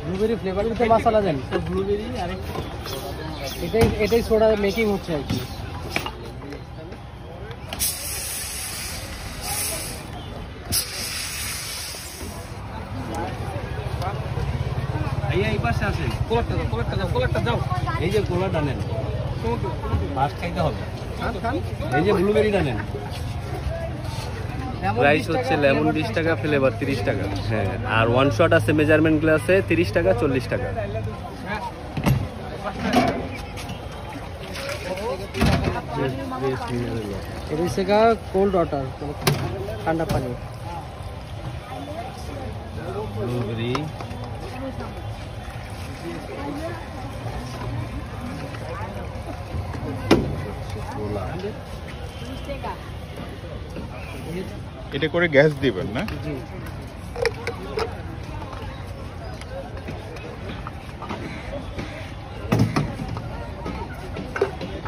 Blueberry flavour উঠে মশলা দেন তো blueberry আর এটাই সোডা মেকিং হচ্ছে আর কি। এই পাশে আছে কোলারটা দাও এই যে কোলারটা নেন ফার্স্ট খাইতে হবে এই যে ব্লুবেরিটা নেন। প্রাইস হচ্ছে লেমন 20 টাকা, ফ্লেভার 30 টাকা। হ্যাঁ, আর ওয়ান শট আছে মেজারমেন্ট গ্লাসে 30 টাকা 40 টাকা। এটা হচ্ছে কোল্ড ওয়াটার, ঠান্ডা পানি। ব্লুবেরি এটা করে গ্যাস দিবেন না? জি।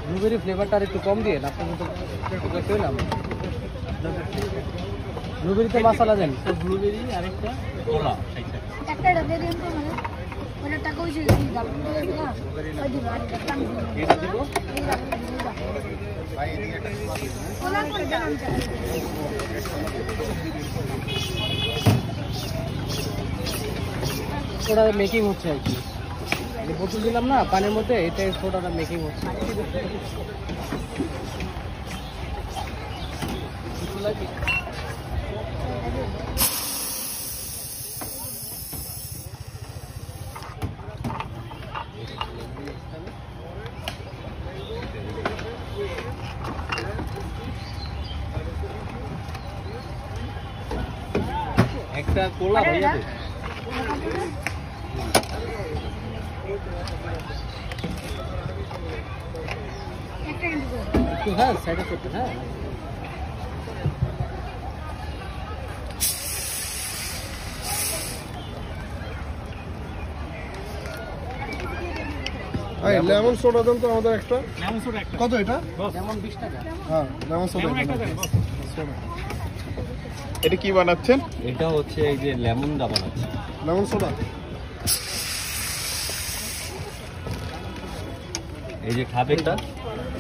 ব্লুবেরি ফ্লেভারটা আর একটু কম দিয়ে আপনাকে তো পেলাম। ব্লুবেরিতে মশলা দেন তো ব্লুবেরি আর একটা কোলা একটা দিয়ে দেন তো মানে ওটা টাকা হইছে দাম না ওই দিব আর টাকা এটা দিব ভাই এদিকে একটা কোলা কোন দাম চাই সোডা মেকিং হচ্ছে আর কি। যে বোতল দিলাম না পানির মধ্যে, এটাই সোডাটা মেকিং হচ্ছে। একটা কোলা হয়ে যাবে। একটু হ্যাঁ সাইডে করতে হ্যাঁ। লেমন সোডা দেন তো আমাদের একটা। কত এটা? যেমন 20 টাকা। হ্যাঁ লেমন সোডা। এটা কি বানাচ্ছেন? এটা হচ্ছে এই যে লেমন দা বানাচ্ছে। লেমন সোডা এই যে খাবেটা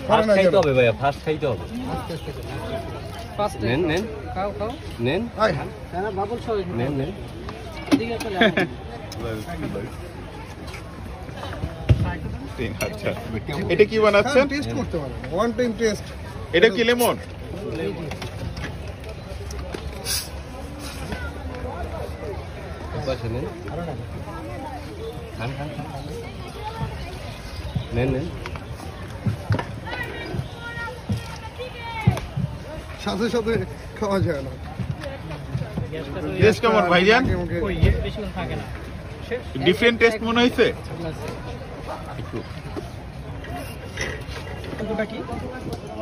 ফার্স্ট খাইতে হবে ভাইয়া, ফার্স্ট খাইতে হবে। আস্তে আস্তে করে ফার্স্ট নেন নেন খাও খাও নেন আয় না বাবুল সব নেন নেন। এদিকে একটা লেমন। আচ্ছা, এটা কি বানাচ্ছেন? টেস্ট করতে পারেন, ওয়ান টাইম টেস্ট। এটা কি লেমন? পাশে নেন খান খান খান নেন নেন। সাথে সাথে খাওয়া যায় না। টেস্ট কেমন ভাইজান? ওই বেশিক্ষণ থাকে না। ডিফারেন্ট টেস্ট মনে হয়েছে? ওটা কি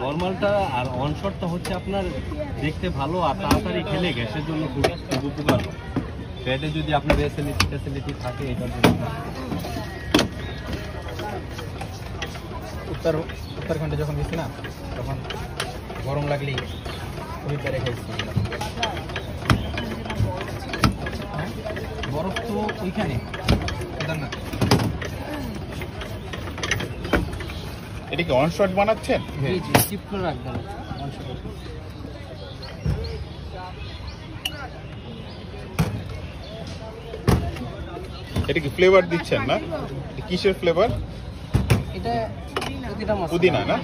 নর্মালটা আর অন শটটা হচ্ছে আপনার দেখতে ভালো আর তাড়াতাড়ি খেলে গ্যাসের জন্য খুব উপকার। পেটে যদি আপনার ফ্যাসিলিটি থাকে এটার জন্য। উত্তরাখণ্ডে যখন গেছি না তখন গরম লাগলেই খুবই পেরে খাইছি। বরফ তো ওইখানে কেদারনাথ। এটা কি অন শট বানাচ্ছেন? জি জি চিপ করে রাখবেন। এটা কি ফ্লেভার দিচ্ছেন না? কিসের ফ্লেভার? এটা পুদিনা মশলা। পুদিনা না?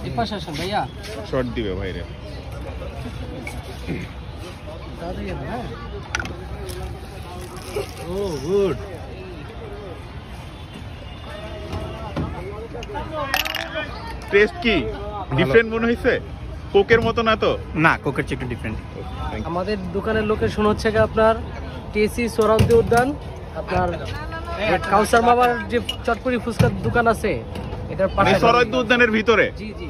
এই পাশে আসেন ভাইয়া। শর্ট দিবে ভাইরে। তাড়াতাড়ি যাবেন হ্যাঁ। ও গুড। টেস্ট কি ডিফারেন্ট মনে হয়েছে? কোকের মতো না তো? না, কোকের চেয়ে একটু ডিফারেন্ট। আমাদের দোকানের লোকেশন হচ্ছে আপনার টিএসি সোহরাওয়ার্দী উদ্যান, আপনার কাউসার মামার যে চটপটি ফুচকার দোকান আছে এটার মানে পাশে সরাইদ্দ উদ্যানের ভিতরে জি জি